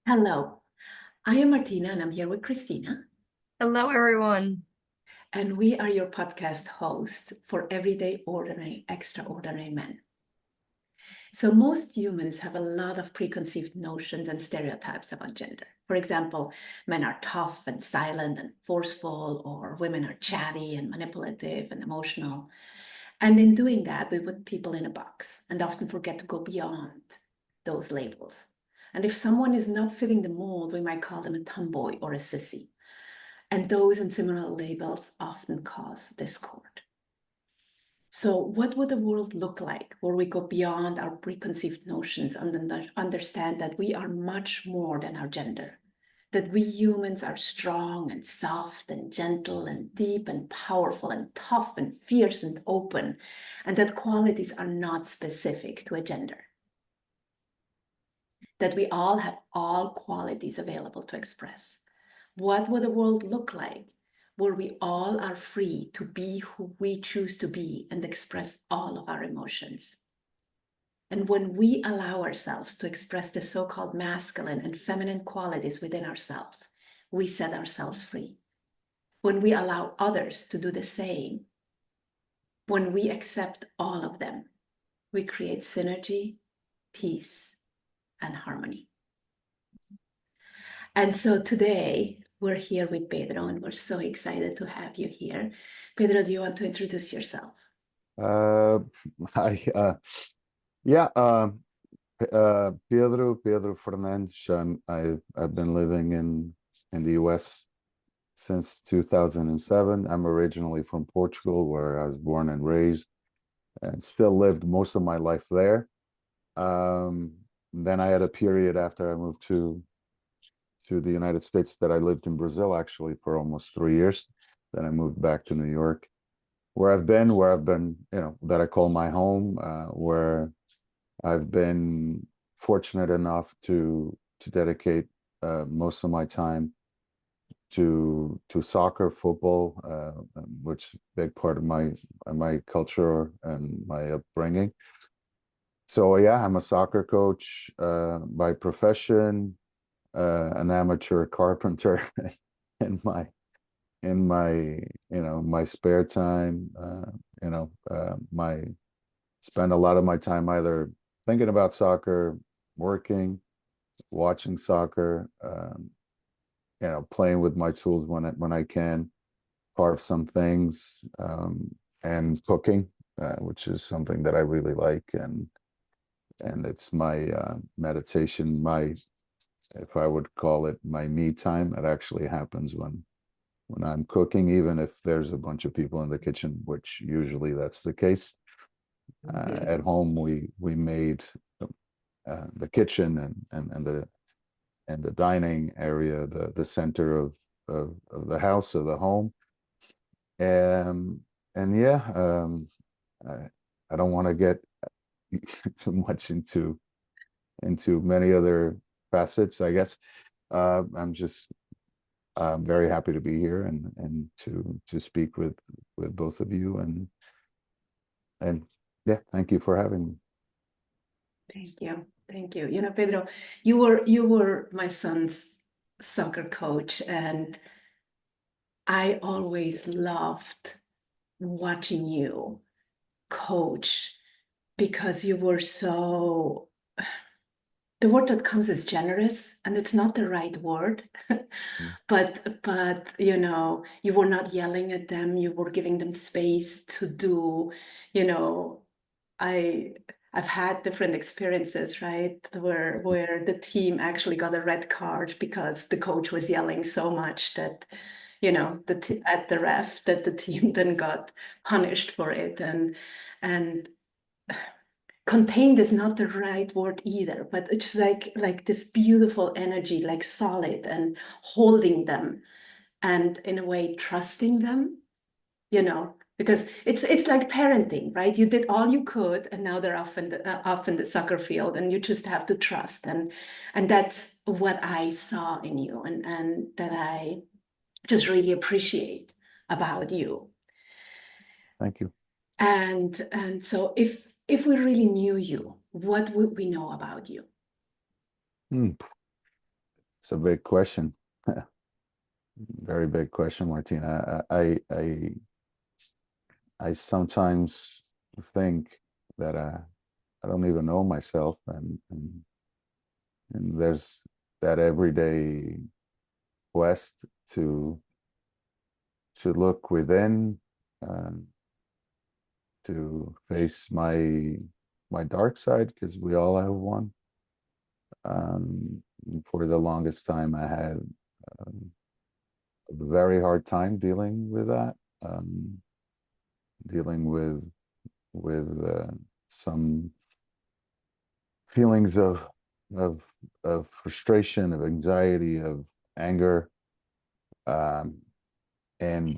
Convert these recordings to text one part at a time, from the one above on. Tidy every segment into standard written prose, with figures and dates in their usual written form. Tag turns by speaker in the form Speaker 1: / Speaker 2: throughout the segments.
Speaker 1: Hello, I am Martina and I'm here with Christina,
Speaker 2: Hello, everyone.
Speaker 1: and we are your podcast hosts for Everyday Ordinary Extraordinary Men. So most humans have a lot of preconceived notions and stereotypes about gender. For example, men are tough and silent and forceful, or women are chatty and manipulative and emotional. And in doing that, we put people in a box and often forget to go beyond those labels. And if someone is not fitting the mold, we might call them a tomboy or a sissy. And those and similar labels often cause discord. So what would the world look like where we go beyond our preconceived notions and understand that we are much more than our gender? That we humans are strong and soft and gentle and deep and powerful and tough and fierce and open, and that qualities are not specific to a gender. That we all have all qualities available to express. What would the world look like where we all are free to be who we choose to be and express all of our emotions? And when we allow ourselves to express the so-called masculine and feminine qualities within ourselves, we set ourselves free. When we allow others to do the same, when we accept all of them, we create synergy, peace, and harmony. And so today we're here with Pedro and we're so excited to have you here. Pedro, do you want to introduce yourself?
Speaker 3: Uh, I yeah, Pedro Fernandes. I've been living in the U.S. since 2007. I'm originally from Portugal, where I was born and raised, and still lived most of my life there. Then I had a period after I moved to the United States that I lived in Brazil actually for almost 3 years. Then I moved back to New York, where I've been, that I call my home, where I've been fortunate enough to dedicate most of my time to soccer, football, which is a big part of my culture and my upbringing. So yeah, I'm a soccer coach by profession, an amateur carpenter in my spare time. My spend a lot of my time either thinking about soccer, working, watching soccer, playing with my tools when I can, carve some things, and cooking, which is something that I really like, and it's my meditation, if I would call it my me time. It actually happens when I'm cooking, even if there's a bunch of people in the kitchen, which usually that's the case. At home, we made the kitchen and the dining area the center of the house, of the home. And yeah, I don't want to get too much into many other facets, I guess. I'm just very happy to be here and to speak with both of you, and yeah, thank you for having me.
Speaker 1: Thank you. Thank you. You know, Pedro, you were my son's soccer coach, and I always loved watching you coach because you were so, the word that comes is generous, and it's not the right word. But you were not yelling at them, you were giving them space to do, you know, I've had different experiences, right? Where the team actually got a red card because the coach was yelling so much that, at the ref, that the team then got punished for it. And contained is not the right word either, but it's just like this beautiful energy, like solid, and holding them, and in a way trusting them, because it's like parenting, right? You did all you could, and now they're off in the soccer field, and you just have to trust. And that's what I saw in you, and that I just really appreciate about you.
Speaker 3: Thank you.
Speaker 1: And so if we really knew you, what would we know about you?
Speaker 3: It's a big question. Very big question, Martina. I sometimes think that I don't even know myself, and there's that everyday quest to look within, um, to face my dark side, because we all have one. For the longest time, I had um, a very hard time dealing with that, dealing with some feelings of frustration, of anxiety, of anger, um, and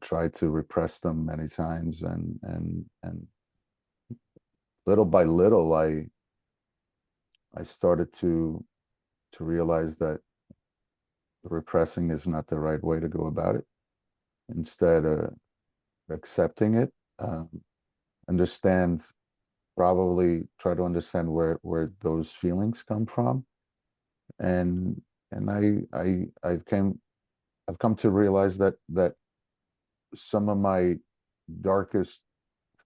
Speaker 3: try to repress them many times, and little by little, I started to realize that repressing is not the right way to go about it. Instead, accepting it, understand, probably try to understand where those feelings come from, and I've come to realize that some of my darkest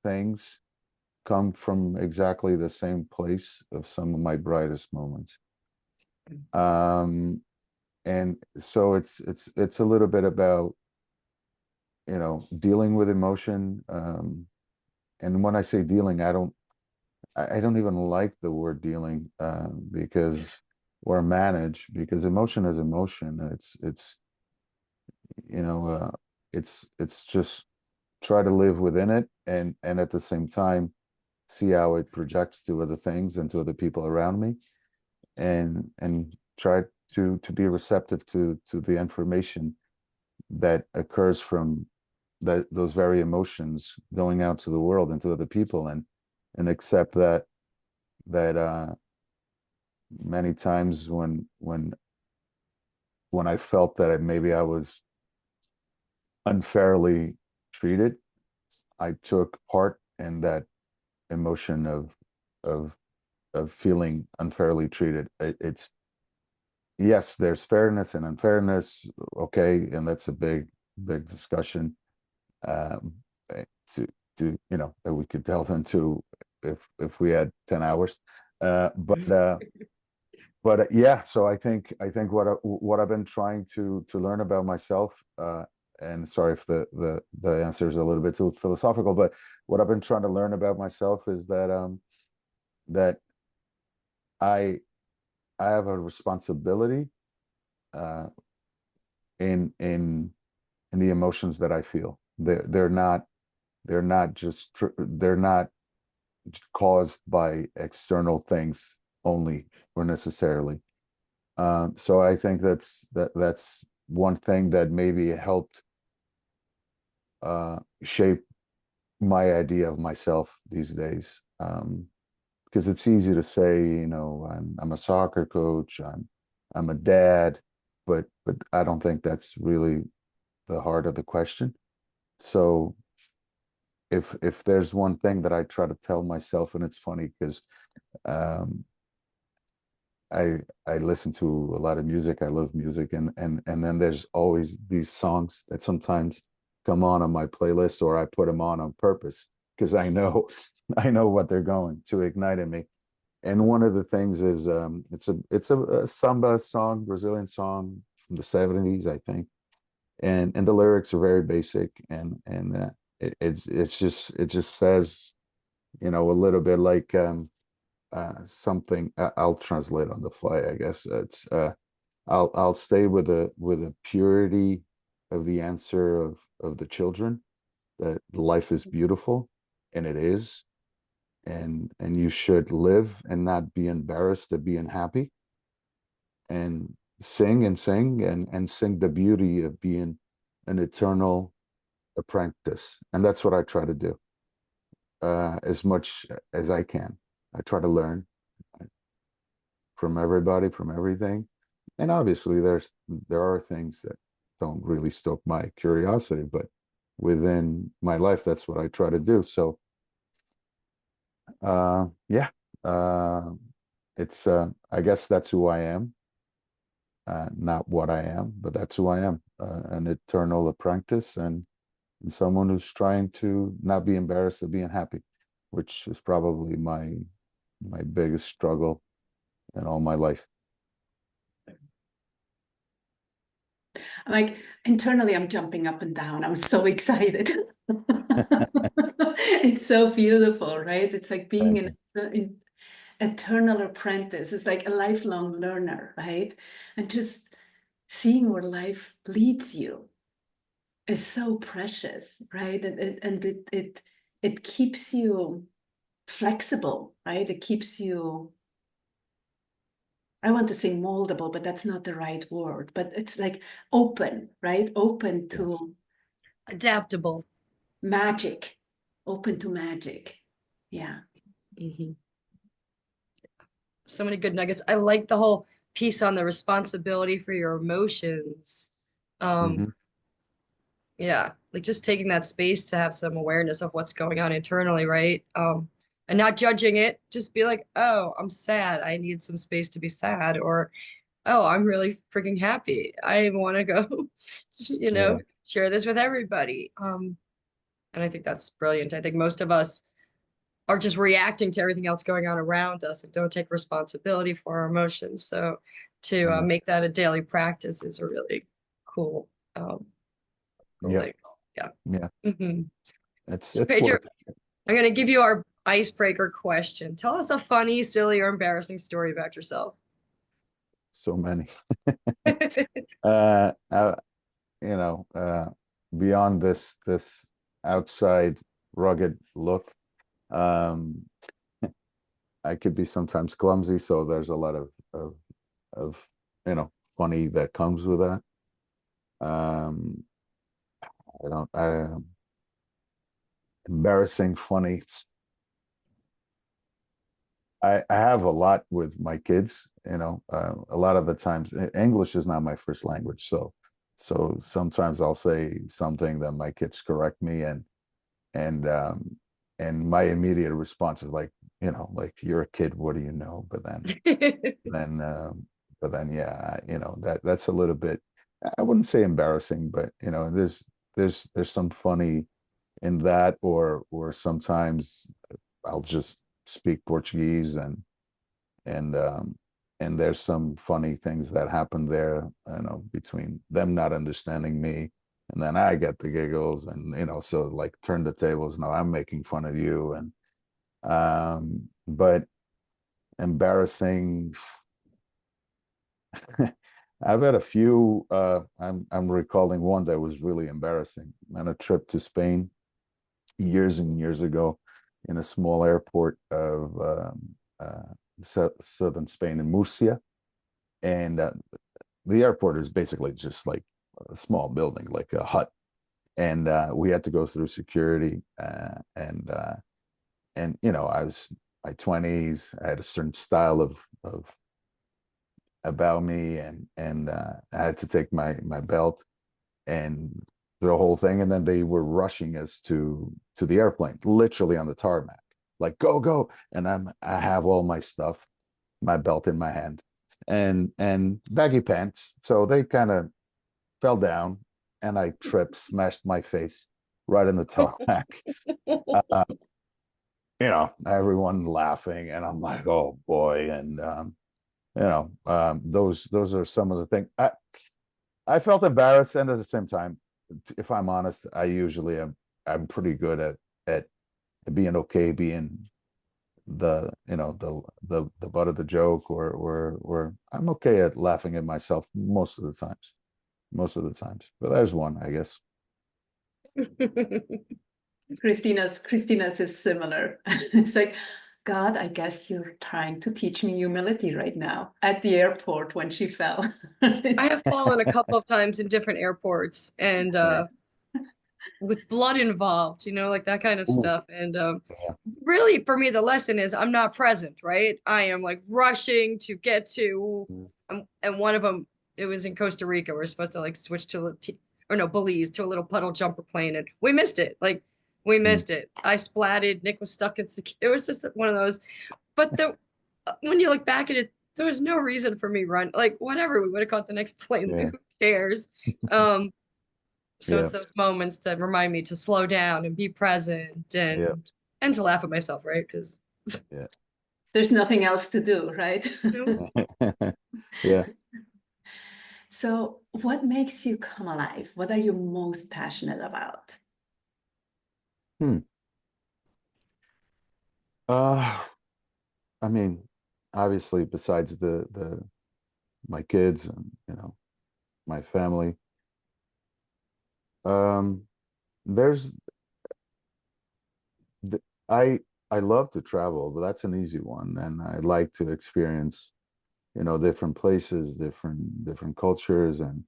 Speaker 3: things come from exactly the same place of some of my brightest moments. And so it's a little bit about, dealing with emotion. And when I say dealing, I don't even like the word dealing, because, or manage, because emotion is emotion. You know, it's just try to live within it, and at the same time see how it projects to other things and to other people around me, and try to be receptive to the information that occurs from those very emotions going out to the world and to other people, and accept that many times when I felt that maybe I was unfairly treated, I took part in that emotion of of feeling unfairly treated. It's, yes, there's fairness and unfairness, okay, and that's a big discussion, um, to that we could delve into if we had 10 hours, but yeah. So I think what I've been trying to learn about myself, and sorry if the answer is a little bit too philosophical, but what I've been trying to learn about myself is that I I have a responsibility, uh, in the emotions that I feel. They're not caused by external things only, or necessarily. So I think that's one thing that maybe helped shape my idea of myself these days. Because it's easy to say, I'm a soccer coach, I'm a dad, but I don't think that's really the heart of the question. So if there's one thing that I try to tell myself, and it's funny because um, I listen to a lot of music. I love music, and then there's always these songs that sometimes come on my playlist, or I put them on purpose, because I know I know what they're going to ignite in me. And one of the things is, it's a samba song, Brazilian song from the 70s, I think, and the lyrics are very basic, and it just says, a little bit like, something, I'll translate on the fly, I guess. It's I'll stay with the purity of the answer of the children, that life is beautiful, and it is, and you should live and not be embarrassed of being happy, and sing and sing and sing the beauty of being an eternal apprentice. And that's what I try to do, as much as I can. I try to learn from everybody, from everything. And obviously there are things that don't really stoke my curiosity, but within my life, that's what I try to do. So yeah, uh, it's I guess that's who I am. not what I am, but that's who I am, an eternal apprentice and someone who's trying to not be embarrassed of being happy, which is probably my biggest struggle in all my life.
Speaker 1: Like internally, I'm jumping up and down. I'm so excited. It's so beautiful, right? It's like being an eternal apprentice. It's like a lifelong learner, right? And just seeing where life leads you is so precious, right? And it keeps you flexible, right? It keeps you, I want to say moldable, but that's not the right word. But it's like open, right? Open
Speaker 3: Yes.
Speaker 1: to
Speaker 2: Adaptable.
Speaker 1: magic, open to magic. Yeah.
Speaker 2: So many good nuggets. I like the whole piece on the responsibility for your emotions.
Speaker 3: Mhm.
Speaker 2: Yeah, like just taking that space to have some awareness of what's going on internally, right? And not judging it, just be like, oh, I'm sad. I need some space to be sad, or oh, I'm really freaking happy. I want to go,
Speaker 3: Yeah.
Speaker 2: share this with everybody. And I think that's brilliant. I think most of us are just reacting to everything else going on around us and don't take responsibility for our emotions. So to
Speaker 3: Yeah.
Speaker 2: make that a daily practice is a really cool, cool
Speaker 3: Yeah.
Speaker 2: thing. Yeah.
Speaker 3: Yeah.
Speaker 2: Mhm. So
Speaker 3: It's
Speaker 2: Pedro,
Speaker 3: work.
Speaker 2: I'm going to give you our icebreaker question. Tell us a funny, silly, or embarrassing story about yourself.
Speaker 3: So many. Uh, uh, beyond this outside rugged look, um, I could be sometimes clumsy, so there's a lot of funny that comes with that. Um, I don't embarrassing, funny. I have a lot with my kids, a lot of the times English is not my first language, so sometimes I'll say something that my kids correct me and um and my immediate response is like you're a kid, what do you know? Then but then yeah, that's a little bit, I wouldn't say embarrassing, but there's some funny in that, or sometimes I'll just speak Portuguese and um and there's some funny things that happen there, between them not understanding me, and then I get the giggles, and so like turn the tables. No, I'm making fun of you, and but embarrassing. I've had a few. I'm recalling one that was really embarrassing. On a trip to Spain years and years ago, in a small airport of southern Spain in Murcia, and the airport is basically just like a small building, like a hut, and we had to go through security, and I was my 20s. I had a certain style of about me, and I had to take my belt and the whole thing, and then they were rushing us to the airplane, literally on the tarmac, like go go, and I have all my stuff, my belt in my hand, and baggy pants, so they kind of fell down, and I tripped, smashed my face right in the tarmac. uh, Everyone laughing, and I'm like, oh boy, and those are some of the things. I felt embarrassed, and at the same time, if I'm honest, I usually am. I'm pretty good at being okay, being the butt of the joke, or I'm okay at laughing at myself most of the times. Most of the times, but there's one, I guess.
Speaker 1: Christina's is similar. It's like, God, I guess you're trying to teach me humility right now at the airport when she fell.
Speaker 2: I have fallen a couple of times in different airports and
Speaker 3: Yeah.
Speaker 2: with blood involved, like that kind of
Speaker 3: Ooh,
Speaker 2: stuff. And
Speaker 3: yeah.
Speaker 2: really, for me, the lesson is I'm not present, right? I am like rushing to get to, and one of them, it was in Costa Rica. We are supposed to like switch to, or no, Belize, to a little puddle jumper plane, and we missed it. Like, we missed it. I splatted. Nick was stuck in. It was just one of those. But when you look back at it, there was no reason for me run, like whatever, we would have caught the next plane.
Speaker 3: Yeah.
Speaker 2: Like, who cares? Um, so
Speaker 3: Yeah.
Speaker 2: it's those moments that remind me to slow down and be present
Speaker 3: Yeah.
Speaker 2: and to laugh at myself, right? Because
Speaker 3: Yeah.
Speaker 1: There's nothing else to do, right?
Speaker 3: Yeah.
Speaker 1: So what makes you come alive? What are you most passionate about?
Speaker 3: Hmm. Uh, I mean, obviously, besides the my kids and my family, um, there's th- I I love to travel, but that's an easy one, and I like to experience, different places, different cultures, and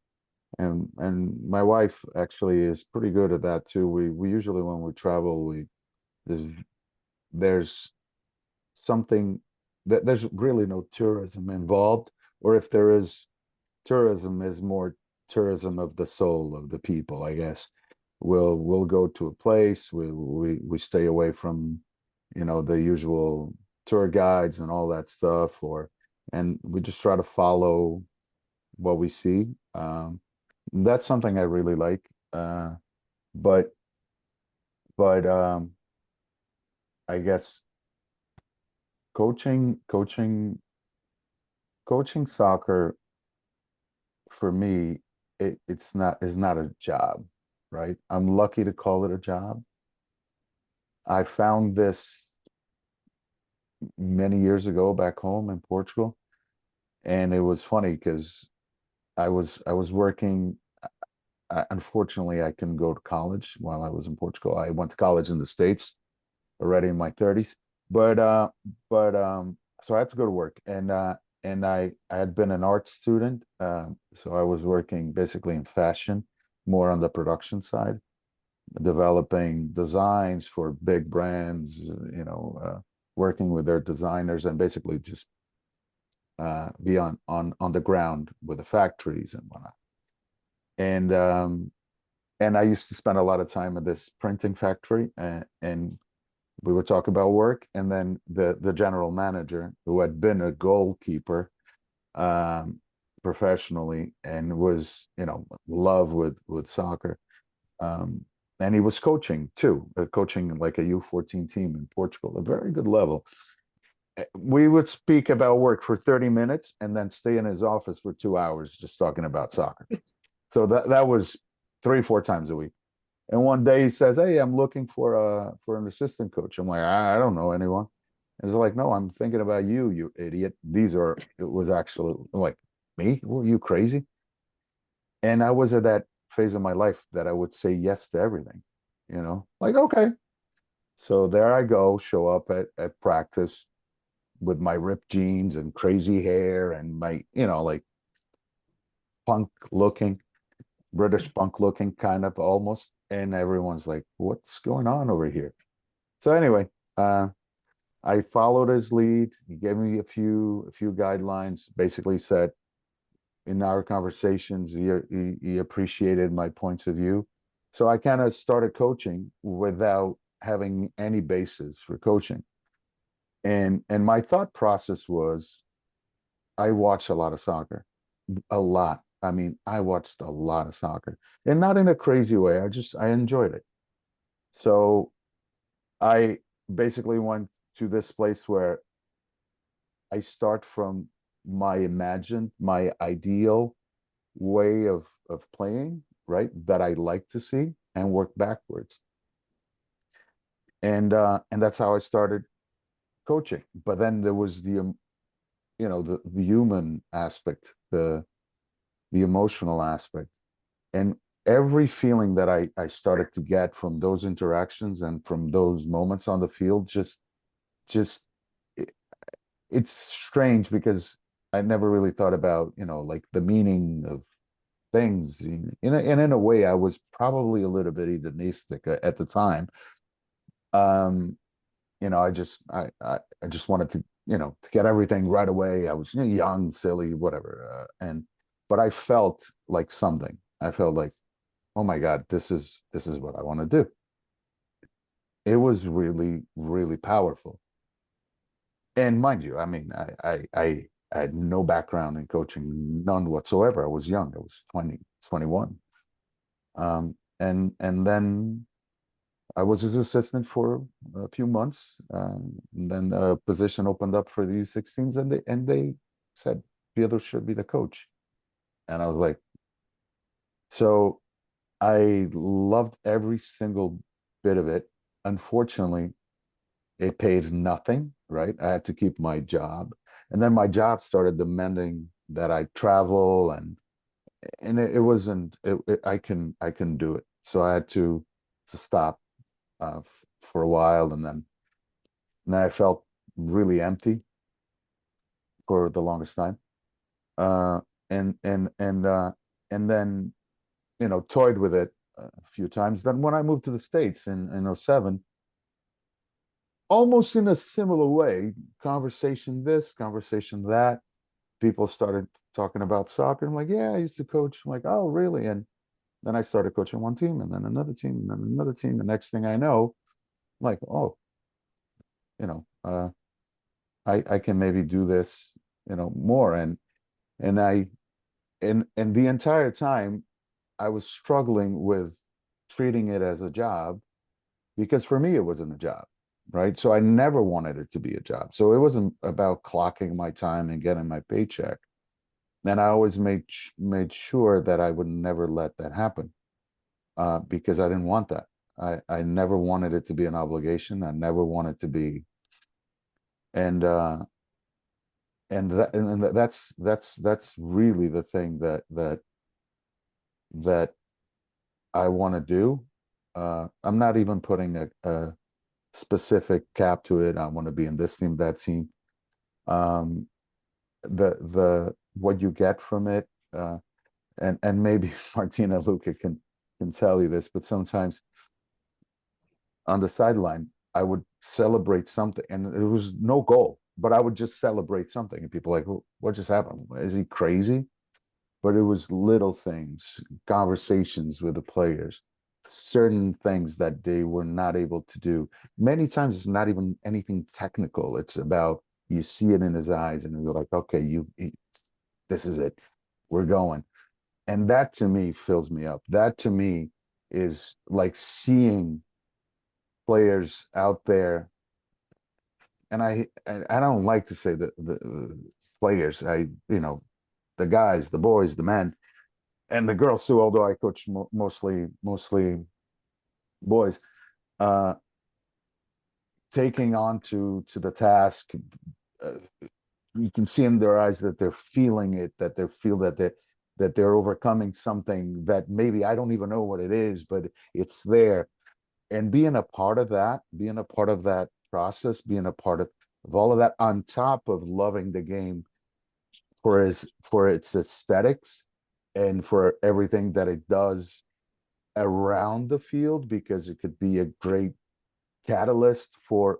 Speaker 3: my wife actually is pretty good at that too. We usually when we travel, there's there's something that there's really no tourism involved, or if there is tourism, is more tourism of the soul of the people, I guess. We'll go to a place, we stay away from, the usual tour guides and all that stuff, and we just try to follow what we see. That's something I really like. But but I guess coaching coaching coaching soccer for me, it's not a job, right? I'm lucky to call it a job. I found this many years ago back home in Portugal, and it was funny because I was working. Unfortunately, I couldn't go to college while I was in Portugal. I went to college in the States already in my 30s, but so I had to go to work, and I had been an art student, so I was working basically in fashion, more on the production side, developing designs for big brands, working with their designers, and basically just be on the ground with the factories and whatnot. And I used to spend a lot of time at this printing factory, and we would talk about work, and then the general manager, who had been a goalkeeper, um, professionally, and was love with soccer, um, and he was coaching too, coaching like a U14 team in Portugal, a very good level. We would speak about work for 30 minutes and then stay in his office for 2 hours just talking about soccer. So that was 3-4 times a week. And one day he says, "Hey, I'm looking for an assistant coach." I'm like, "I don't know anyone." And he's like, "No, I'm thinking about you, you idiot. It was actually like, me? Were you crazy?" And I was at that phase of my life that I would say yes to everything, like, okay. So there I go, show up at practice with my ripped jeans and crazy hair and my, like punk looking, British punk looking kind of almost. And everyone's like, "What's going on over here?" So anyway, I followed his lead. He gave me a few guidelines, basically said in our conversations, he appreciated my points of view. So I kind of started coaching without having any basis for coaching. And my thought process was, I watch a lot of soccer, a lot. I mean, I watched a lot of soccer, and not in a crazy way. I enjoyed it. So I basically went to this place where I start from my ideal way of playing, right? That I like to see, and work backwards. And that's how I started coaching. But then there was the human aspect, the emotional aspect, and every feeling that I started to get from those interactions and from those moments on the field, just it, it's strange because I never really thought about, like the meaning of things. And in a way, I was probably a little bit hedonistic at the time. Um, I just wanted to get everything right away. I was young, silly, whatever, but I felt like something. I felt like, oh my God, this is what I want to do. It was really, really powerful. And mind you, I mean, I I had no background in coaching, none whatsoever. I was young. I was 20, 21. And then I was his assistant for a few months. And then a position opened up for the U16s, and they said Pedro should be the coach. And I was like, so I loved every single bit of it. Unfortunately, it paid nothing, right? I had to keep my job. And then my job started demanding that I travel, and it wasn't I can do it. So I had to stop for a while, and then I felt really empty for the longest time. Uh and and and uh and then, toyed with it a few times. Then when I moved to the States in '07, almost in a similar way, conversation this, conversation that, people started talking about soccer. I'm like, yeah, I used to coach. I'm like, oh, really? And then I started coaching one team, and then another team, and then another team. The next thing I know, I'm like, oh, you know, uh, I can maybe do this, more. And I and the entire time I was struggling with treating it as a job, because for me it wasn't a job, right? So I never wanted it to be a job. So it wasn't about clocking my time and getting my paycheck. And I always made sure that I would never let that happen, because I didn't want that. I never wanted it to be an obligation. I never wanted to be, and that's really the thing that I want to do. I'm not even putting a specific cap to it. I want to be in this team, that team. Um, the what you get from it, and maybe Martina Luca can tell you this, but sometimes on the sideline, I would celebrate something, and it was no goal, but I would just celebrate something, and people like, what just happened? Is he crazy? But it was little things, conversations with the players, certain things that they were not able to do. Many times it's not even anything technical. It's about, you see it in his eyes, and you're like, okay, this is it. We're going. And that to me fills me up. That to me is like seeing players out there. And I don't like to say the players. The guys, the boys, the men, and the girls too. Although I coach mostly boys, uh, taking on to the task. Uh, you can see in their eyes that they're feeling it, that they feel that they're overcoming something that maybe I don't even know what it is, but it's there. And being a part of that process, being a part of all of that, on top of loving the game for its aesthetics and for everything that it does around the field, because it could be a great catalyst for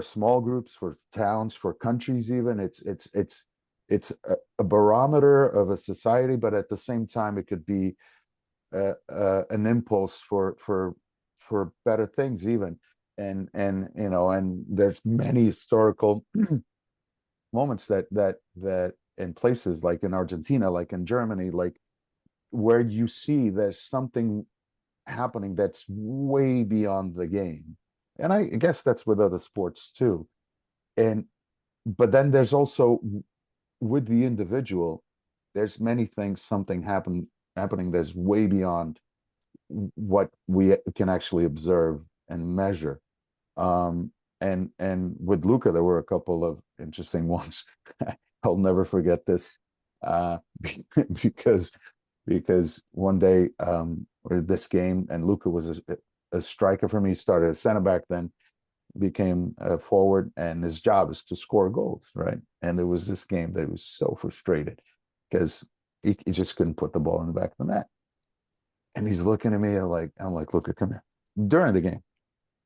Speaker 3: small groups, for towns, for countries. Even it's a barometer of a society, but at the same time it could be an impulse for better things even. And there's many historical moments that in places like in Argentina, like in Germany, like where you see there's something happening that's way beyond the game. And I guess that's with other sports too. And but then there's also, with the individual, there's many things, something happening that's way beyond what we can actually observe and measure. And with Luca, there were a couple of interesting ones. I'll never forget this, uh, because one day, or this game, and Luca was a striker for me. Started as center back, then became a forward, and his job is to score goals, right? And there was this game that he was so frustrated because he just couldn't put the ball in the back of the net. And he's looking at me, like, I'm like, Luca, come here. During the game,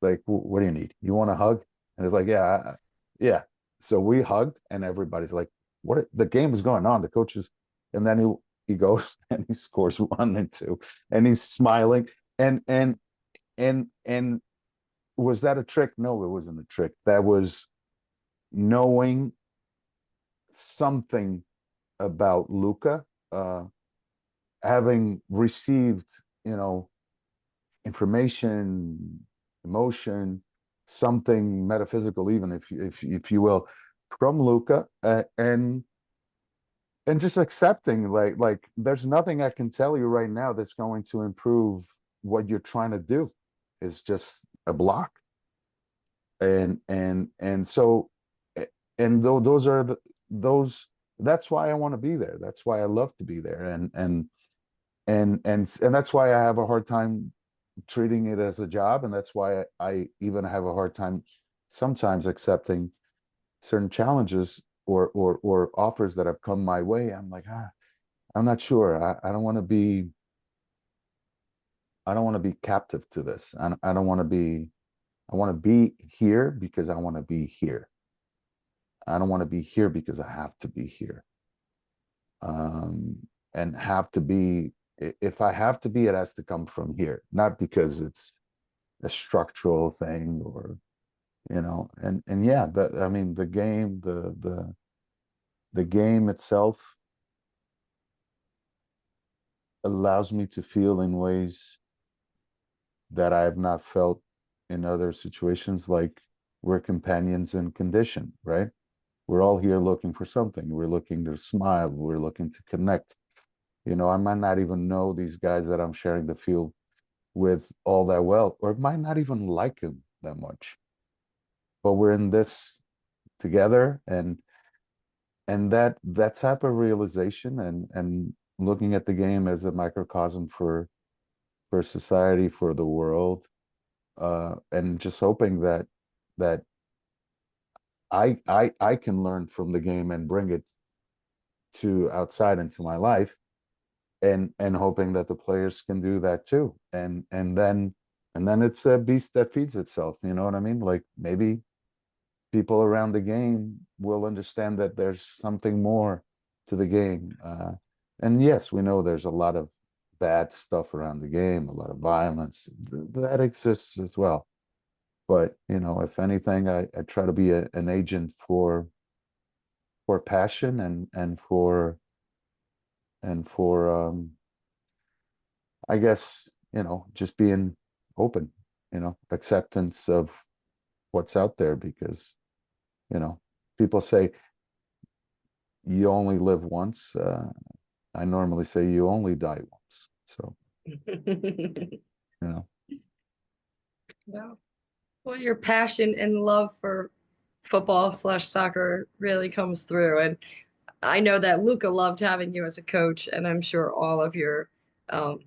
Speaker 3: like, what do you need? You want a hug? And it's like, yeah, yeah. So we hugged, and everybody's like, what? The game is going on. The coaches, and then he goes and he scores 1 and 2, and he's smiling. And was that a trick? No, it wasn't a trick. That was knowing something about Luca, having received, information, emotion, something metaphysical, even if you will, from Luca, and just accepting, like there's nothing I can tell you right now that's going to improve what you're trying to do. It's just a block. And so, and those are those, that's why I want to be there. That's why I love to be there. And that's why I have a hard time treating it as a job. And that's why I even have a hard time sometimes accepting certain challenges or offers that have come my way. I'm like, I'm not sure. I don't want to be, captive to this. I don't want to be, I want to be here because I want to be here. I don't want to be here because I have to be here. And have to be, if I have to be, it has to come from here, not because it's a structural thing or, and yeah, I mean, the game, the game itself allows me to feel in ways that I have not felt in other situations. Like, we're companions in condition, right? We're all here looking for something. We're looking to smile. We're looking to connect. I might not even know these guys that I'm sharing the field with all that well, or might not even like them that much. But we're in this together, and that type of realization, and looking at the game as a microcosm for society, for the world, and just hoping that I can learn from the game and bring it to outside into my life, and hoping that the players can do that too, and then it's a beast that feeds itself. You know what I mean? Like, maybe people around the game will understand that there's something more to the game. And yes, we know there's a lot of bad stuff around the game, a lot of violence that exists as well. But if anything, I try to be an agent for passion, and for I guess, just being open, acceptance of what's out there, because people say you only live once. I normally say you only die once. So, you
Speaker 2: Yeah. Well, your passion and love for football/soccer really comes through. And I know that Luca loved having you as a coach, and I'm sure all of your um,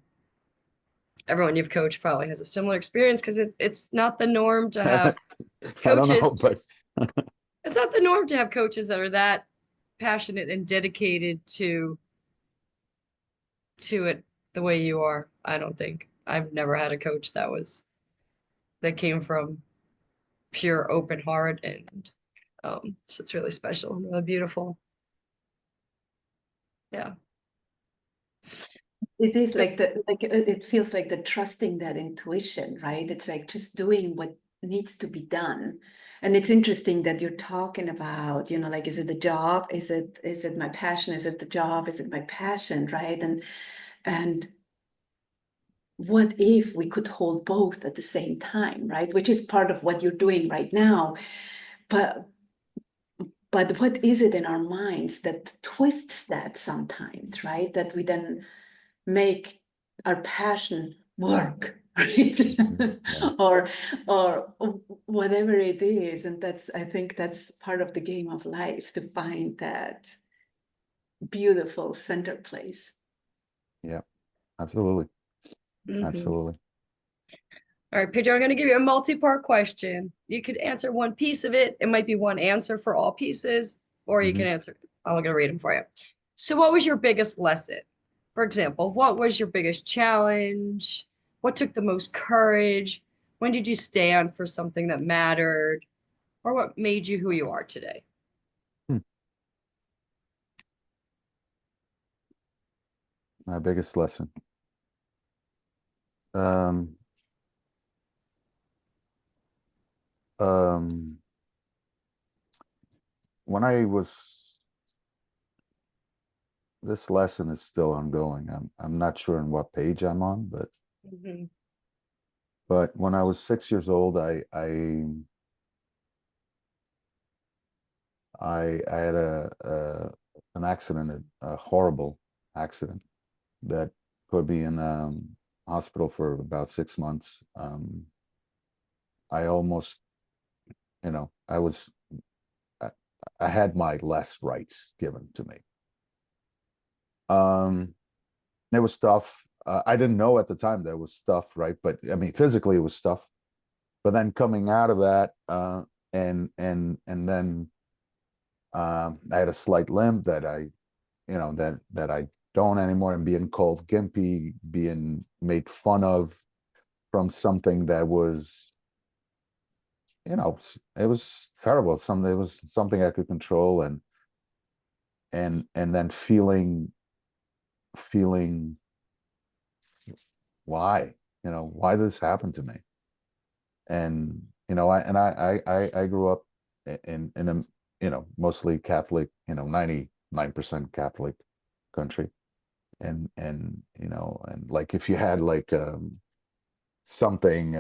Speaker 2: everyone you've coached probably has a similar experience, because it's not the norm to have
Speaker 3: I don't know,
Speaker 2: coaches.
Speaker 3: but
Speaker 2: It's not the norm to have coaches that are that passionate and dedicated to it the way you are. I don't think I've never had a coach that came from pure open heart, and so it's really special and really beautiful. Yeah.
Speaker 1: It is
Speaker 2: So
Speaker 1: like it feels like the trusting that intuition, right? It's like just doing what needs to be done. And it's interesting that you're talking about, like, is it the job? Is it my passion? Is it the job? Is it my passion? Right? And what if we could hold both at the same time, right? Which is part of what you're doing right now. But what is it in our minds that twists that sometimes, right? That we then make our passion work, right?
Speaker 3: yeah,
Speaker 1: or whatever it is. And I think that's part of the game of life, to find that beautiful center place.
Speaker 3: yeah, absolutely,
Speaker 2: mhm.
Speaker 3: absolutely.
Speaker 2: All right, Pedro, I'm going to give you a multi-part question. You could answer one piece of it. It might be one answer for all pieces, or you can
Speaker 3: Mhm.
Speaker 2: answer. I'm going to read them for you. So, what was your biggest lesson? For example, what was your biggest challenge? What took the most courage? When did you stand for something that mattered? Or what made you who you are today?
Speaker 3: Hmm. My biggest lesson. Um, um, when I was this lesson is still ongoing. I'm not sure on what page I'm on,
Speaker 2: Mhm.
Speaker 3: but when I was 6 years old, I had an accident, a horrible accident that put me in hospital for about 6 months. I almost, I was I, I had my last rites given to me. It was tough. I didn't know at the time that it was tough, right? But I mean, physically it was tough. But then coming out of that, and then I had a slight limp that I don't anymore, and being called gimpy, being made fun of from something that was, it was terrible. It was something I could control, and then feeling why, why this happened to me. And I grew up in a mostly Catholic, 99% Catholic country. And like, if you had like something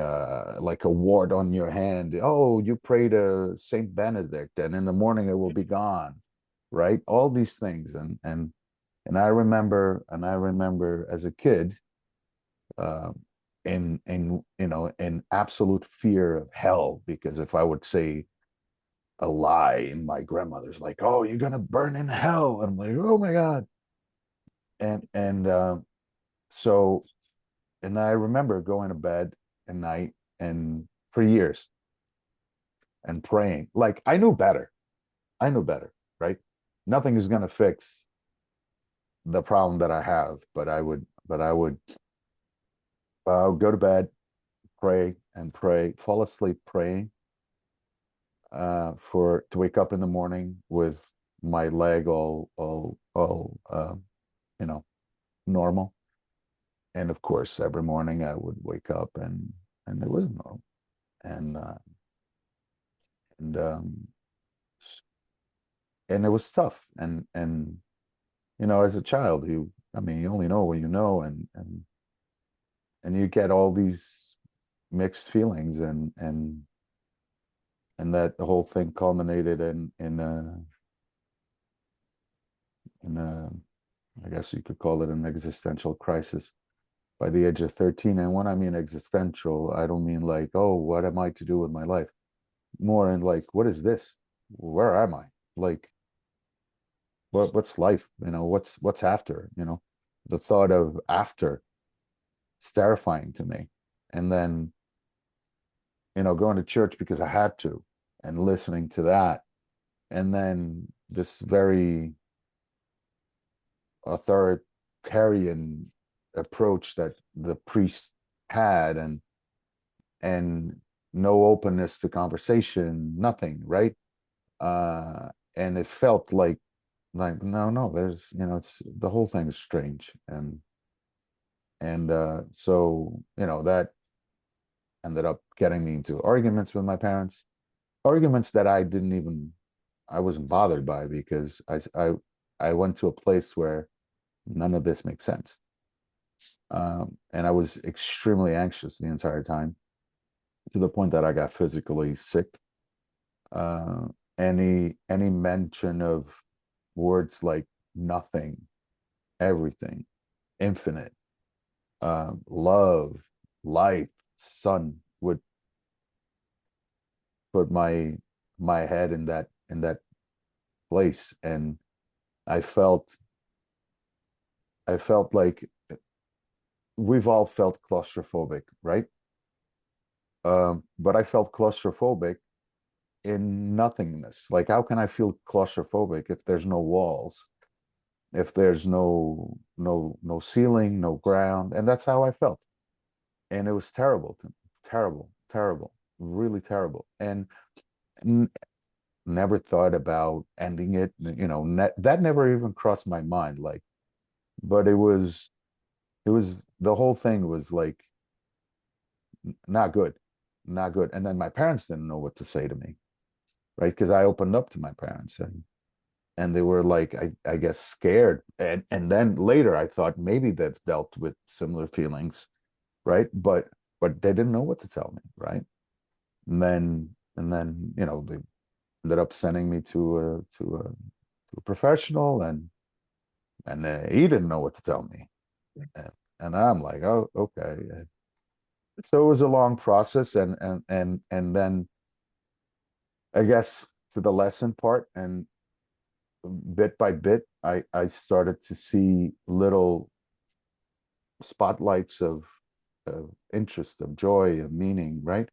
Speaker 3: like a wart on your hand, oh, you pray to Saint Benedict and in the morning it will be gone, right? All these things. And I remember as a kid, uh, in absolute fear of hell, because if I would say a lie, and my grandmother's like, "Oh, you're gonna burn in hell," and I'm like, "Oh my God!" And so, and I remember going to bed at night and for years and praying. Like, I knew better. I knew better, right? Nothing is gonna fix the problem that I have, but I would go to bed, pray and pray, fall asleep praying, for to wake up in the morning with my leg all you know normal. And of course, every morning I would wake up and it wasn't normal. And uh, and um, and it was tough. And as a child, you only know what you know, and you get all these mixed feelings, and that the whole thing culminated in a, I guess you could call it an existential crisis by the age of 13. And when I mean existential, I don't mean like, oh, what am I to do with my life? More in like, what is this? Where am I? Like, what's life? What's after? The thought of after is terrifying to me. And then, going to church because I had to, and listening to that, and then this very authoritarian approach that the priest had, and no openness to conversation, nothing, right? And it felt like no, there's, it's, the whole thing is strange. And that ended up getting me into arguments with my parents, arguments that I wasn't bothered by, because I went to a place where none of this makes sense. And I was extremely anxious the entire time, to the point that I got physically sick. Uh, any mention of words like nothing, everything, infinite, love, light, sun, would put my head in that place. And I felt I felt like we've all felt claustrophobic, right? But I felt claustrophobic in nothingness. Like, how can I feel claustrophobic if there's no walls, if there's no ceiling, no ground? And that's how I felt. And it was terrible to me. Terrible, terrible, really terrible. And n never thought about ending it. That never even crossed my mind. Like, but it was the whole thing was like not good, not good. And then my parents didn't know what to say to me, right? Because I opened up to my parents, and they were like, I guess scared. And then later I thought maybe they've dealt with similar feelings, right? But they didn't know what to tell me, right? And then you know, they ended up sending me to a professional, and he didn't know what to tell me, and I'm like, oh, okay. So it was a long process, and then I guess to the lesson part, and bit by bit, I started to see little spotlights of interest, of joy, of meaning, right?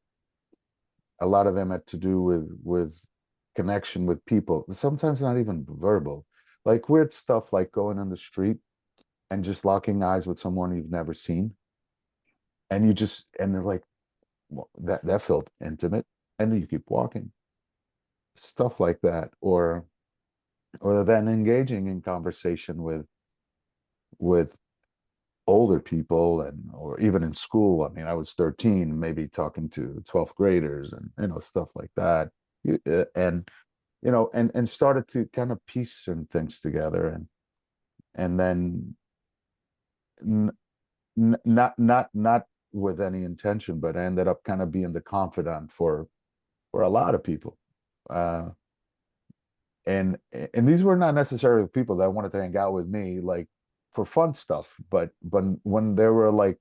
Speaker 3: A lot of them had to do with connection with people, sometimes not even verbal, like weird stuff like going on the street and just locking eyes with someone you've never seen, and you just, and they're like, well, that felt intimate, and then you keep walking, stuff like that. Or then engaging in conversation with older people, and or even in school. I mean, I was 13, maybe talking to 12th graders, and you know, stuff like that. And you know, and started to kind of piece some things together, and then not with any intention, but I ended up kind of being the confidant for a lot of people. Uh, and these were not necessarily people that wanted to hang out with me like for fun stuff, but when they were like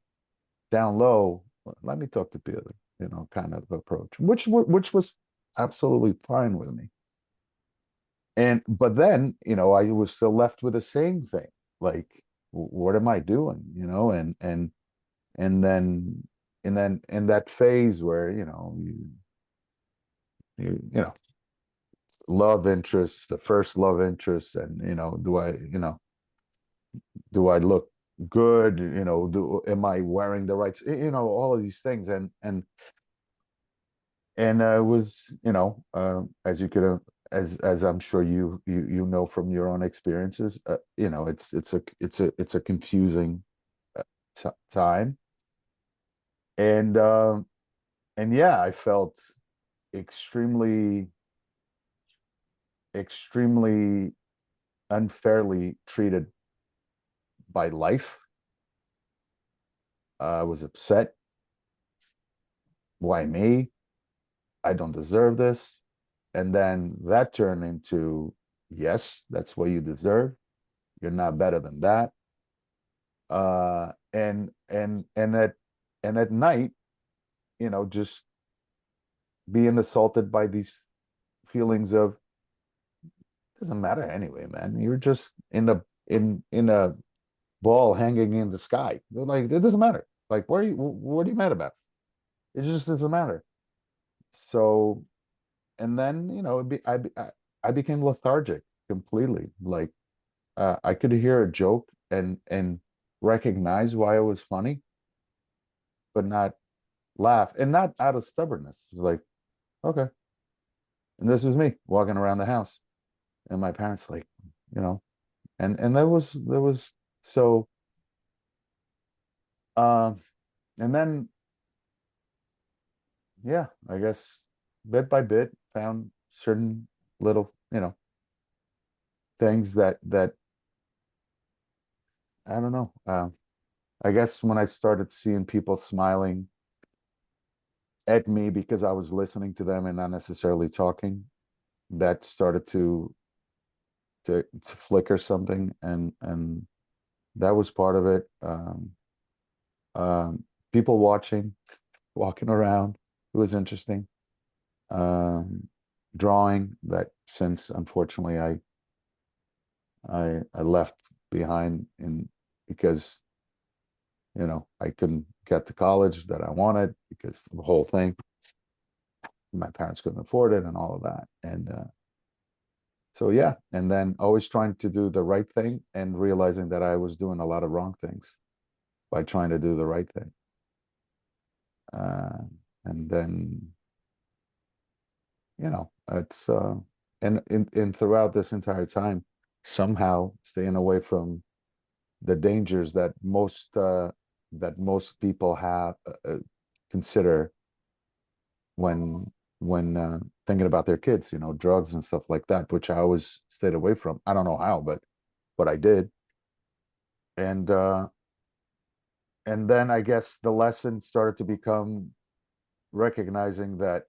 Speaker 3: down low, let me talk to Pedro, you know, kind of approach, which was absolutely fine with me. And but then, you know, I was still left with the same thing, like, what am I doing, you know? And then in that phase where, you know, you know, love interest, the first love interest, and you know, do I look good, you know, am I wearing the right, you know, all of these things, and was, you know, as you could as I'm sure you know from your own experiences, you know, it's a confusing time, and yeah, I felt extremely extremely unfairly treated by life. I was upset. Why me? I don't deserve this. And then that turned into, yes, that's what you deserve. You're not better than that. And at night, you know, just being assaulted by these feelings of, doesn't matter anyway, man. You're just in a ball hanging in the sky. They're like, it doesn't matter. Like, what are you mad about? It just doesn't matter. So, and then, you know, I became lethargic completely. Like, I could hear a joke and recognize why it was funny, but not laugh, and not out of stubbornness. It's like, okay. And this was me walking around the house, and my parents like, you know, and there was so, um, and then, yeah, I guess bit by bit found certain little, you know, things that I don't know. I guess when I started seeing people smiling at me because I was listening to them and not necessarily talking, that started to flicker something, and that was part of it. Um, People walking around, it was interesting. Um, Drawing, that since unfortunately I left behind in because, you know, I couldn't get to college that I wanted because of the whole thing. My parents couldn't afford it and all of that. And so, yeah. And then always trying to do the right thing and realizing that I was doing a lot of wrong things by trying to do the right thing. Uh, and then, you know, it's, and in throughout this entire time, somehow staying away from the dangers that most people have, consider when thinking about their kids, you know, drugs and stuff like that, which I always stayed away from. I don't know how, but I did. And then I guess the lesson started to become recognizing that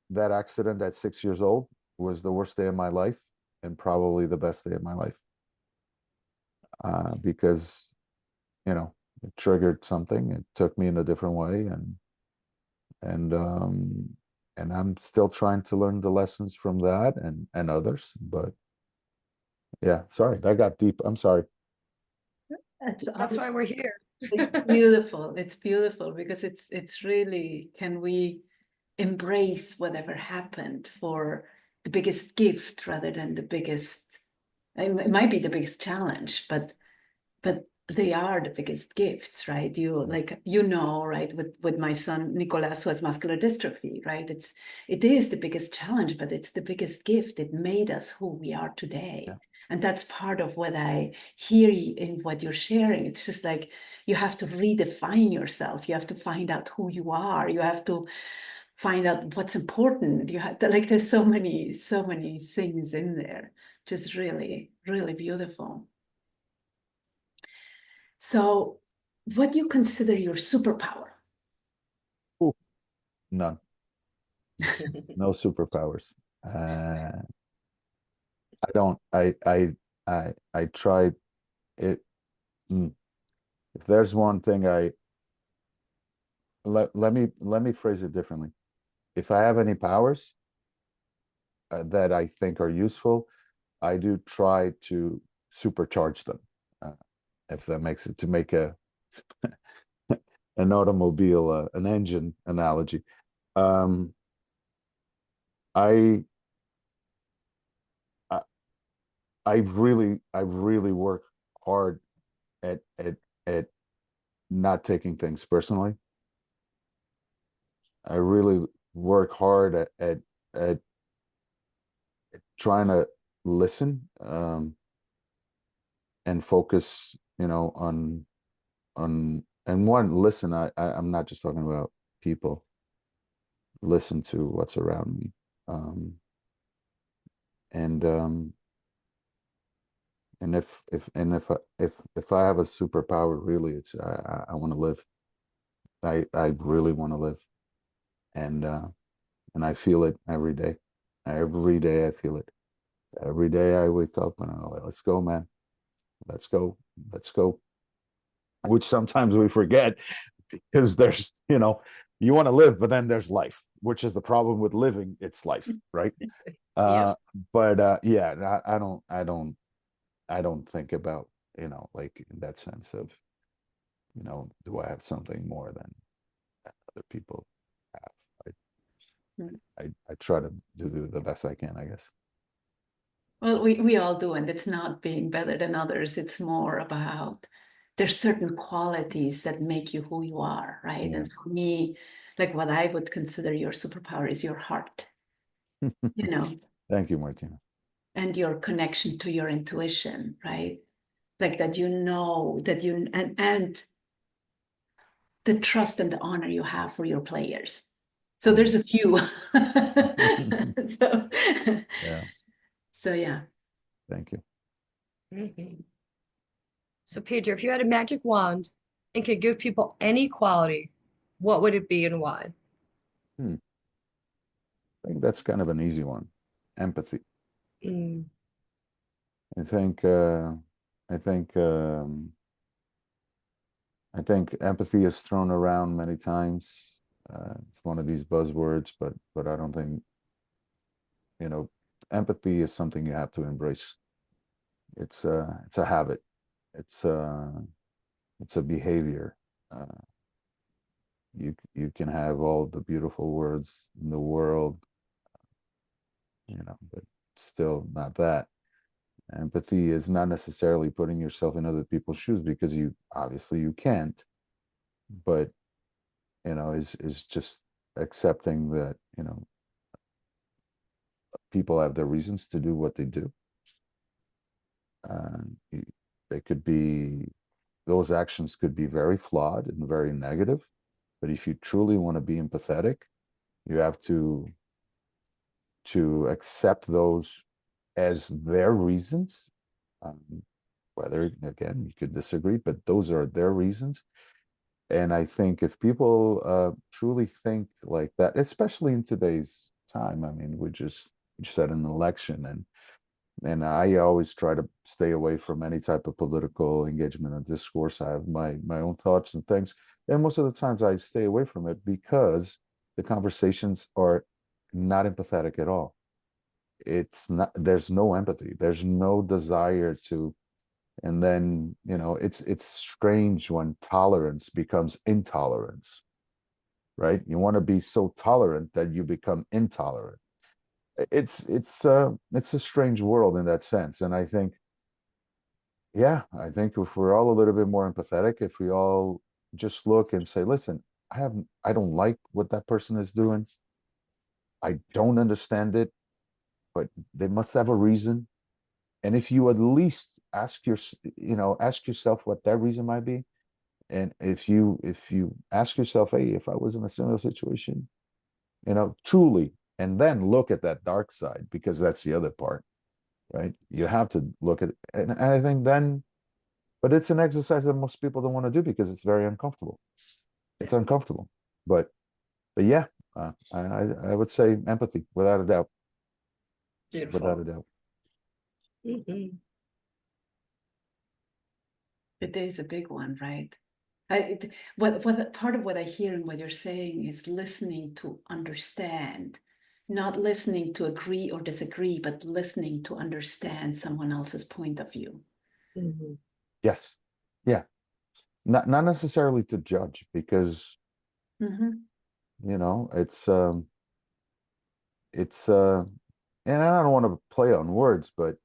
Speaker 3: that accident at 6 years old was the worst day of my life and probably the best day of my life, because you know it triggered something. It took me in a different way, and um, and I'm still trying to learn the lessons from that and others. But yeah, sorry, that got deep. I'm sorry.
Speaker 2: That's why we're here.
Speaker 1: It's beautiful. It's beautiful because it's really, can we embrace whatever happened for the biggest gift rather than the biggest, it might be the biggest challenge, but they are the biggest gifts, right? Like, you know, right, with my son Nicolas, who has muscular dystrophy, right? It is the biggest challenge, but it's the biggest gift. It made us who we are today.
Speaker 3: Yeah.
Speaker 1: And that's part of what I hear in what you're sharing. It's just like you have to redefine yourself. You have to find out who you are. You have to find out what's important. You have to, like, there's so many things in there. Just really, really beautiful. So, what do you consider your superpower?
Speaker 3: Ooh, none. No superpowers. I don't. I tried it. If there's one thing let me phrase it differently. If I have any powers that I think are useful, I do try to supercharge them. If that makes it, to make a an automobile, an engine analogy. Um, I, I I really work hard at not taking things personally. I really work hard at trying to listen, and focus, you know, and one, listen. I'm not just talking about people. Listen to what's around me, um, and if I have a superpower, really, it's I want to live. I really want to live, and I feel it every day. Every day I feel it. Every day I wake up and I'm like, let's go, man. Let's go. Let's go. Which sometimes we forget because there's, you know, you want to live, but then there's life, which is the problem with living. It's life, right?
Speaker 2: Yeah.
Speaker 3: But yeah, I don't think about, you know, like in that sense of, you know, do I have something more than other people have? I try to do the best I can, I guess.
Speaker 1: Well, we all do, and it's not being better than others. It's more about there's certain qualities that make you who you are, right?
Speaker 3: Yeah.
Speaker 1: And for me, like, what I would consider your superpower is your heart, you know,
Speaker 3: Thank you, Martina.
Speaker 1: and your connection to your intuition, right? Like that, you know, that you and the trust and the honor you have for your players. So there's a few. So,
Speaker 3: Yeah,
Speaker 1: so yeah.
Speaker 3: thank you.
Speaker 2: Mhm. So, Pedro, if you had a magic wand and could give people any quality, what would it be and why?
Speaker 3: Hmm. I think that's kind of an easy one. Empathy.
Speaker 2: Mm.
Speaker 3: I think I think I think empathy is thrown around many times. It's one of these buzzwords, but I don't think, you know, empathy is something you have to embrace. It's a habit. It's uh it's a behavior. Uh, you can have all the beautiful words in the world, you know, but still not that. Empathy is not necessarily putting yourself in other people's shoes, because you obviously you can't, but you know, is just accepting that, you know, people have their reasons to do what they do. They could be, those actions could be very flawed and very negative, but if you truly want to be empathetic, you have to to accept those as their reasons. Whether, again, you could disagree, but those are their reasons. And I think if people truly think like that, especially in today's time, I mean, we just had an election, and I always try to stay away from any type of political engagement or discourse. I have my own thoughts and things, and most of the times I stay away from it because the conversations are not empathetic at all. It's not, there's no empathy, there's no desire to. And then, it's strange when tolerance becomes intolerance, right? You want to be so tolerant that you become intolerant. It's a strange world in that sense. And I think, yeah, I think if we're all a little bit more empathetic, if we all just look and say, listen, I don't like what that person is doing. I don't understand it, but they must have a reason. And if you at least ask yourself what that reason might be, and if you ask yourself, hey, if I was in a similar situation, truly, and then look at that dark side, because that's the other part, right? You have to look at, and I think then, but it's an exercise that most people don't want to do because it's very uncomfortable. It's uncomfortable, but yeah, I would say empathy, without a doubt,
Speaker 2: Beautiful.
Speaker 3: without a doubt.
Speaker 2: Mhm.
Speaker 1: It is a big one, right? What part of what I hear in what you're saying is listening to understand, not listening to agree or disagree, but listening to understand someone else's point of view.
Speaker 2: Mhm.
Speaker 3: Yes, yeah, not necessarily to judge, because it's and I don't want to play on words, but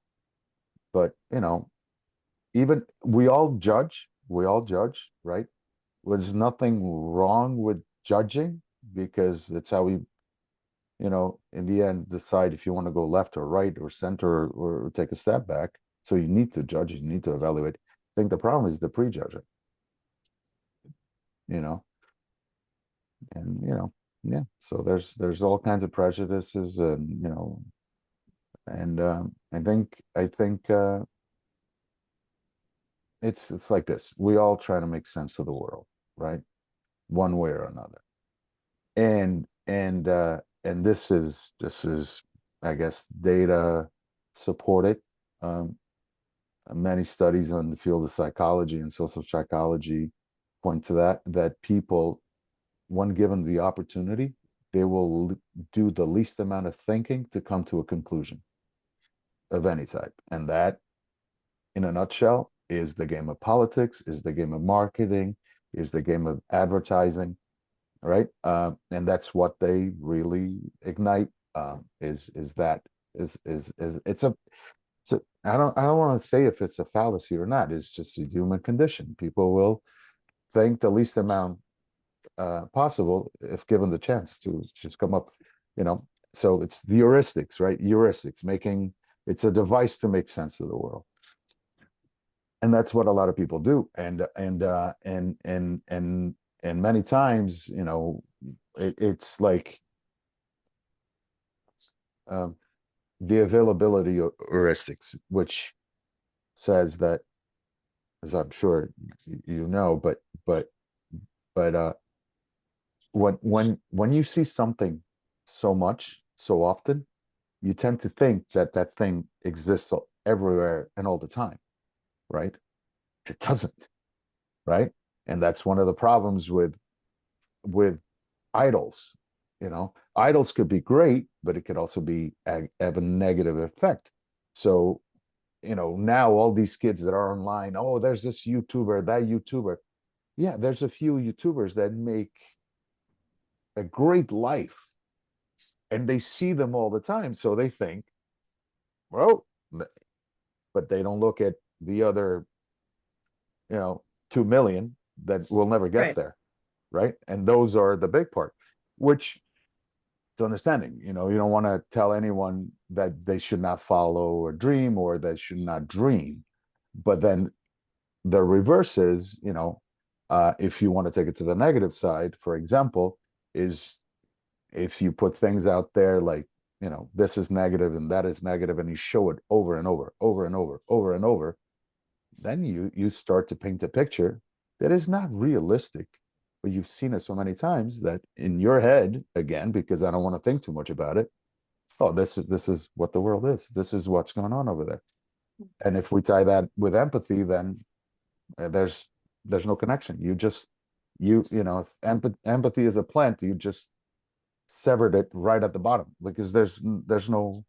Speaker 3: even we all judge, right? There's nothing wrong with judging, because it's how we, in the end, decide if you want to go left or right or center, or take a step back. So you need to judge, you need to evaluate. I think the problem is the prejudging, you know and yeah, so there's all kinds of prejudices, and and I think it's like this: we all try to make sense of the world, right, one way or another. And this is, I guess, data supported. um, Many studies on the field of psychology and social psychology point to that people, when given the opportunity, they will do the least amount of thinking to come to a conclusion of any type. And that, in a nutshell, is the game of politics, is the game of marketing, is the game of advertising, right? And that's what they really ignite. Is that is it's a I don't want to say if it's a fallacy or not. It's just a human condition. People will think the least amount possible if given the chance to just come up, so it's the heuristics, right? Heuristics, making, it's a device to make sense of the world. And that's what a lot of people do. And many times, it's like, the availability heuristics, which says that, as I'm sure but when you see something so much so often, you tend to think that that thing exists everywhere and all the time, right? It doesn't, right? And that's one of the problems with idols. Idols could be great, but it could also have a negative effect. So, now all these kids that are online, oh, there's this YouTuber, that YouTuber. Yeah, there's a few YouTubers that make a great life, and they see them all the time, so they think, well, but they don't look at the other, 2 million that will never get
Speaker 2: Right.
Speaker 3: there, right? And those are the big part, which it's understanding. You don't want to tell anyone that they should not follow a dream, or they should not dream. But then the reverse is, if you want to take it to the negative side, for example, is if you put things out there like this is negative and that is negative, and you show it over and over, over and over, over and over, then you start to paint a picture that is not realistic, but you've seen it so many times that in your head, again, because I don't want to think too much about it, oh, this is what the world is. This is what's going on over there. And if we tie that with empathy, then there's no connection. If empathy is a plant, you just severed it right at the bottom, because there's no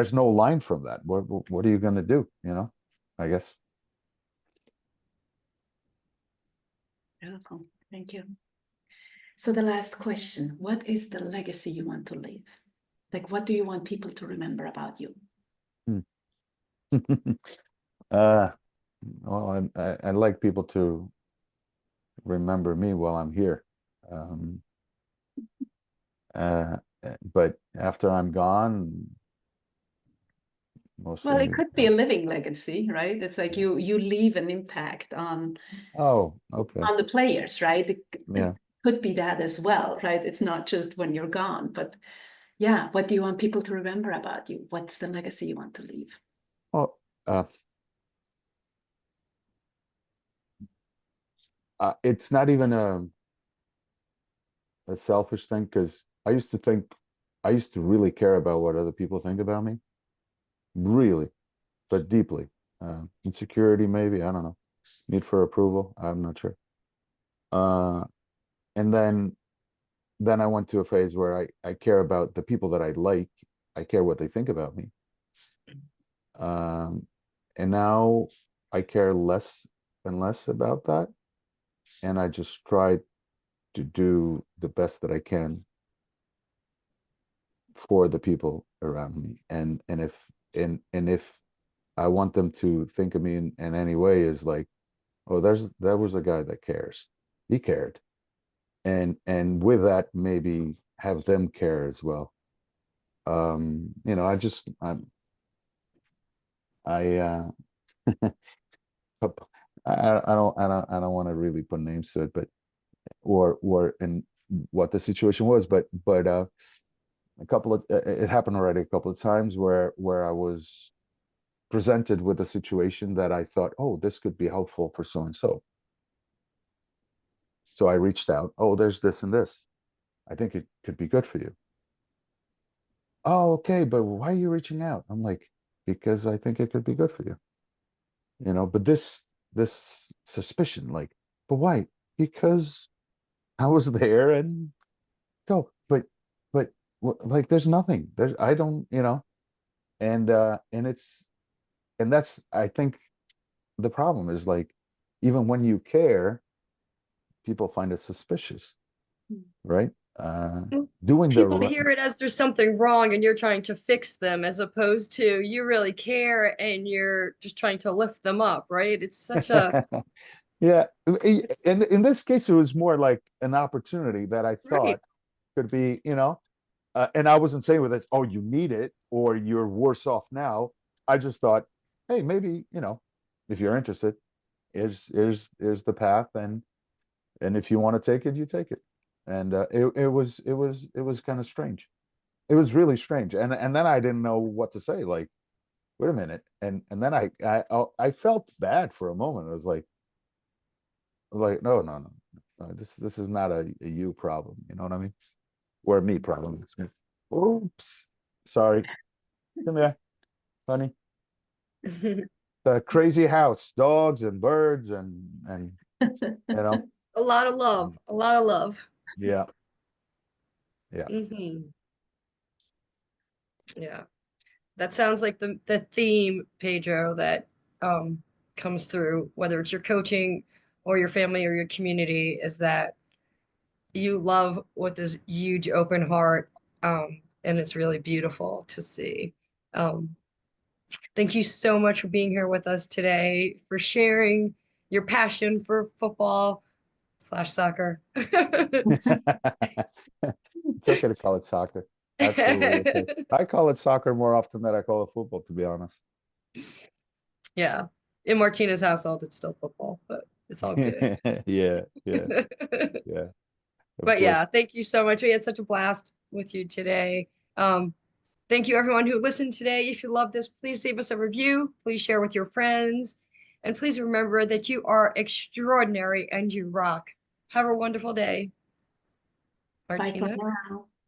Speaker 3: line from that. What are you going to do? I guess.
Speaker 1: Beautiful. Thank you. So the last question, what is the legacy you want to leave? Like, what do you want people to remember about you?
Speaker 3: Well, I like people to remember me while I'm here. But after I'm gone, mostly.
Speaker 1: Well, it could be a living legacy, right? It's like you leave an impact on
Speaker 3: okay.
Speaker 1: on the players, right? It
Speaker 3: Yeah.
Speaker 1: could be that as well, right? It's not just when you're gone, but yeah, what do you want people to remember about you? What's the legacy you want to leave?
Speaker 3: Well, it's not even a selfish thing, because I used to really care about what other people think about me, really, but deeply. Insecurity, maybe, I don't know. Need for approval, I'm not sure. And then I went to a phase where I care about the people that I like. I care what they think about me. And now I care less and less about that. And I just try to do the best that I can for the people around me. And if I want them to think of me in any way is like, oh, that was a guy that cares. He cared. And with that, maybe have them care as well. I just I I don't want to really put names to it, but or and what the situation was, but it happened already a couple of times where I was presented with a situation that I thought, oh, this could be helpful for so and so. So I reached out. Oh, there's this and this. I think it could be good for you. Oh, okay, but why are you reaching out? I'm like, because I think it could be good for you. But this suspicion, like, but why? Because I was there and go, but like, there's nothing. I don't, and that's, I think the problem is, like, even when you care, people find it suspicious, right? Doing the
Speaker 2: People hear it as there's something wrong and you're trying to fix them, as opposed to you really care and you're just trying to lift them up, right? It's such a
Speaker 3: yeah. In this case, it was more like an opportunity that I
Speaker 2: right.
Speaker 3: thought could be, and I wasn't saying with it, oh, you need it or you're worse off now. I just thought, hey, maybe, if you're interested, here's the path, and if you want to take it, you take it. And it was kind of strange. It was really strange, and then I didn't know what to say. Like, wait a minute, and then I felt bad for a moment. I was like, no, no, no, no, this is not a you problem. You know what I mean? Or a me problem. It's me. Oops, sorry. Come here, honey. The crazy house, dogs and birds and
Speaker 2: A lot of love, a lot of love.
Speaker 3: yeah, yeah.
Speaker 2: Yeah. That sounds like the theme, Pedro, that comes through, whether it's your coaching or your family or your community, is that you love with this huge open heart, and it's really beautiful to see. Um, Thank you so much for being here with us today, for sharing your passion for football / soccer.
Speaker 3: It's okay to call it soccer. Absolutely okay. I call it soccer more often than I call it football, to be honest.
Speaker 2: Yeah. In Martina's household, it's still football, but it's all good.
Speaker 3: Yeah, yeah, yeah. Of
Speaker 2: But
Speaker 3: course.
Speaker 2: yeah, thank you so much. We had such a blast with you today. Thank you, everyone who listened today. If you love this, please leave us a review. Please share with your friends. And please remember that you are extraordinary and you rock. Have a wonderful day.
Speaker 1: Bye for
Speaker 2: Martina.
Speaker 1: now.